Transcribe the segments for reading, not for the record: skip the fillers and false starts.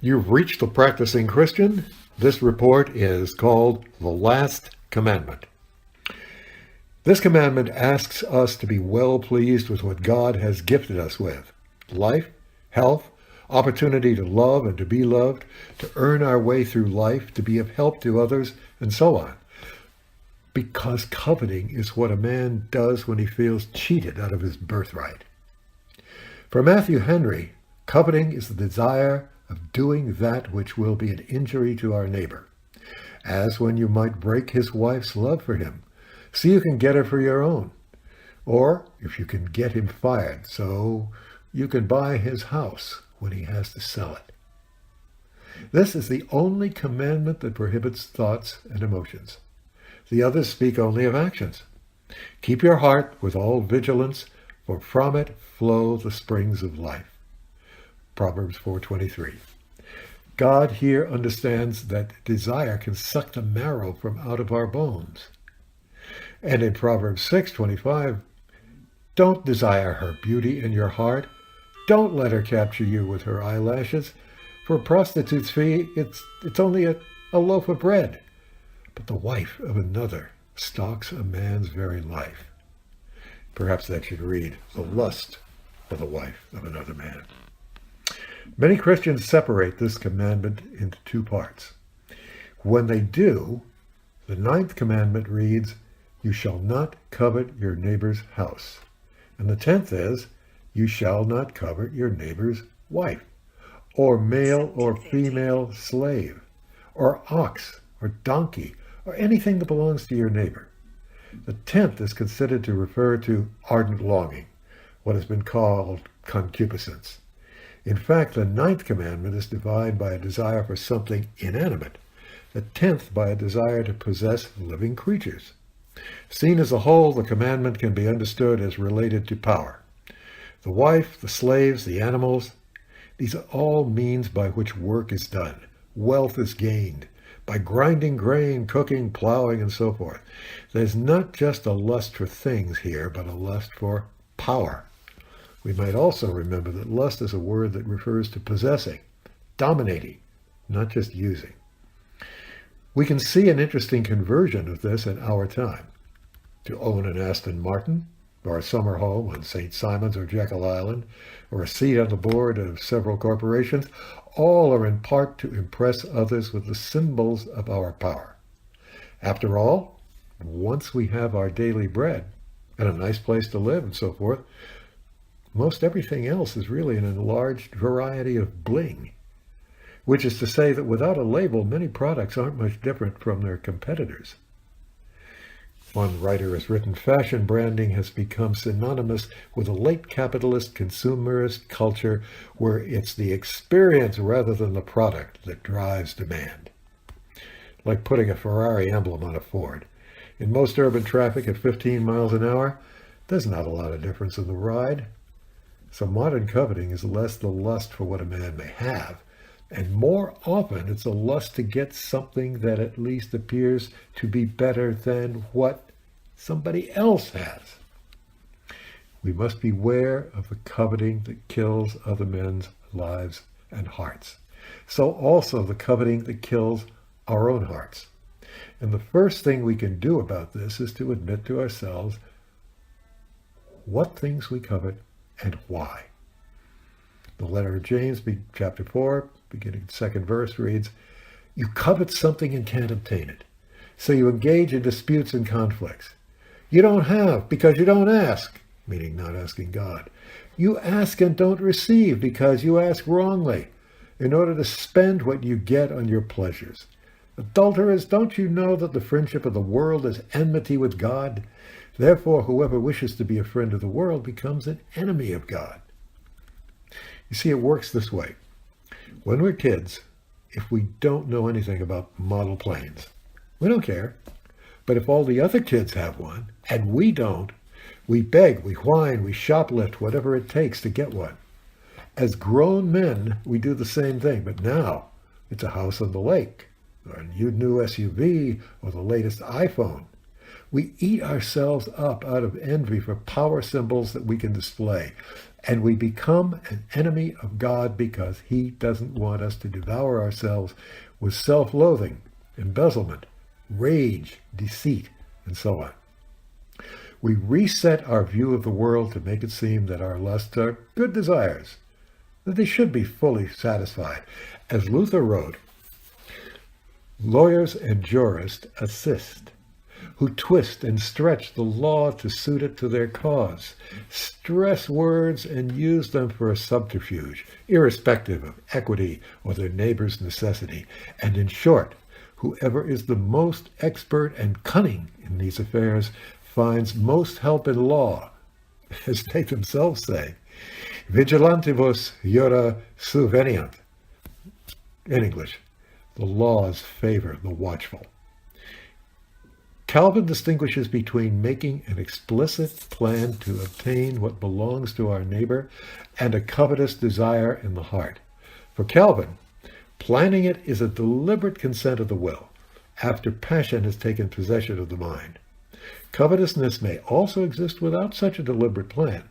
You've reached the practicing Christian. This report is called The Last Commandment. This commandment asks us to be well pleased with what God has gifted us with: life, health, opportunity to love and to be loved, to earn our way through life, to be of help to others, and so on. Because coveting is what a man does when he feels cheated out of his birthright. For Matthew Henry, coveting is the desire of doing that which will be an injury to our neighbor, as when you might break his wife's love for him, so you can get her for your own, or if you can get him fired, so you can buy his house when he has to sell it. This is the only commandment that prohibits thoughts and emotions. The others speak only of actions. Keep your heart with all vigilance, for from it flow the springs of life. Proverbs 4:23. God here understands that desire can suck the marrow from out of our bones. And in Proverbs 6:25, don't desire her beauty in your heart. Don't let her capture you with her eyelashes. For a prostitute's fee, it's only a loaf of bread. But the wife of another stalks a man's very life. Perhaps that should read, the lust of the wife of another man. Many Christians separate this commandment into two parts. When they do, the 9th commandment reads, you shall not covet your neighbor's house. And the 10th is, you shall not covet your neighbor's wife, or male or female slave, or ox, or donkey, or anything that belongs to your neighbor. The 10th is considered to refer to ardent longing, what has been called concupiscence. In fact, the 9th commandment is defined by a desire for something inanimate, the 10th by a desire to possess living creatures. Seen as a whole, the commandment can be understood as related to power. The wife, the slaves, the animals, these are all means by which work is done, wealth is gained, by grinding grain, cooking, plowing, and so forth. There's not just a lust for things here, but a lust for power. We might also remember that lust is a word that refers to possessing, dominating, not just using. We can see an interesting conversion of this in our time. To own an Aston Martin, or a summer home on St. Simon's or Jekyll Island, or a seat on the board of several corporations, all are in part to impress others with the symbols of our power. After all, once we have our daily bread and a nice place to live and so forth, most everything else is really an enlarged variety of bling, which is to say that without a label, many products aren't much different from their competitors. One writer has written, fashion branding has become synonymous with a late capitalist consumerist culture where it's the experience rather than the product that drives demand. Like putting a Ferrari emblem on a Ford. In most urban traffic at 15 miles an hour, there's not a lot of difference in the ride. So modern coveting is less the lust for what a man may have, and more often it's a lust to get something that at least appears to be better than what somebody else has. We must beware of the coveting that kills other men's lives and hearts. So also the coveting that kills our own hearts. And the first thing we can do about this is to admit to ourselves what things we covet and why. The letter of James, chapter 4, beginning 2nd verse, reads, you covet something and can't obtain it, so you engage in disputes and conflicts. You don't have because you don't ask, meaning not asking God. You ask and don't receive because you ask wrongly, in order to spend what you get on your pleasures. Adulterers, don't you know that the friendship of the world is enmity with God? Therefore, whoever wishes to be a friend of the world becomes an enemy of God. You see, it works this way. When we're kids, if we don't know anything about model planes, we don't care. But if all the other kids have one, and we don't, we beg, we whine, we shoplift, whatever it takes to get one. As grown men, we do the same thing, but now it's a house on the lake, or a new SUV, or the latest iPhone. We eat ourselves up out of envy for power symbols that we can display. and we become an enemy of God because he doesn't want us to devour ourselves with self-loathing, embezzlement, rage, deceit, and so on. We reset our view of the world to make it seem that our lusts are good desires, that they should be fully satisfied. As Luther wrote, lawyers and jurists assist, who twist and stretch the law to suit it to their cause, stress words and use them for a subterfuge, irrespective of equity or their neighbor's necessity. And in short, whoever is the most expert and cunning in these affairs finds most help in law, as they themselves say. Vigilantibus jura subveniant. In English, the laws favor the watchful. Calvin distinguishes between making an explicit plan to obtain what belongs to our neighbor and a covetous desire in the heart. For Calvin, planning it is a deliberate consent of the will, after passion has taken possession of the mind. Covetousness may also exist without such a deliberate plan,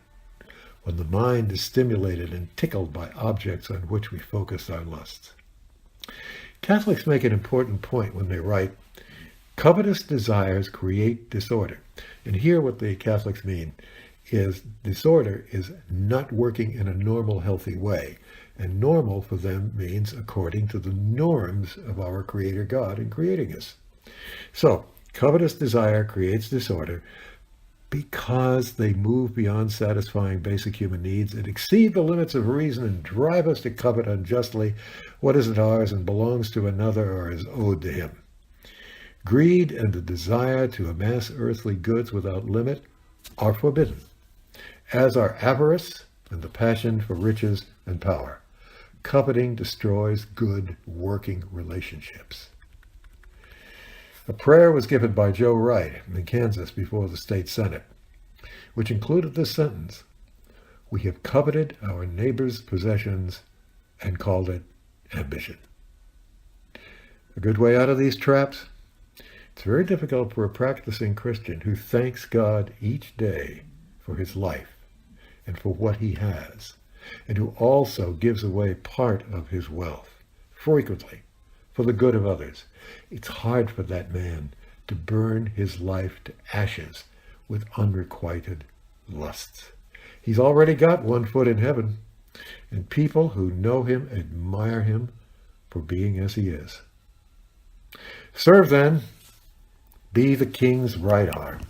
when the mind is stimulated and tickled by objects on which we focus our lusts. Catholics make an important point when they write, covetous desires create disorder. And here what the Catholics mean is disorder is not working in a normal, healthy way. And normal for them means according to the norms of our Creator God in creating us. So, covetous desire creates disorder because they move beyond satisfying basic human needs and exceed the limits of reason and drive us to covet unjustly what isn't ours and belongs to another or is owed to him. Greed and the desire to amass earthly goods without limit are forbidden, as are avarice and the passion for riches and power. Coveting destroys good working relationships. A prayer was given by Joe Wright in Kansas before the state senate, which included this sentence, "We have coveted our neighbor's possessions and called it ambition." A good way out of these traps? It's very difficult for a practicing Christian who thanks God each day for his life and for what he has, and who also gives away part of his wealth, frequently, for the good of others. It's hard for that man to burn his life to ashes with unrequited lusts. He's already got one foot in heaven, and people who know him admire him for being as he is. Serve then, be the king's right arm.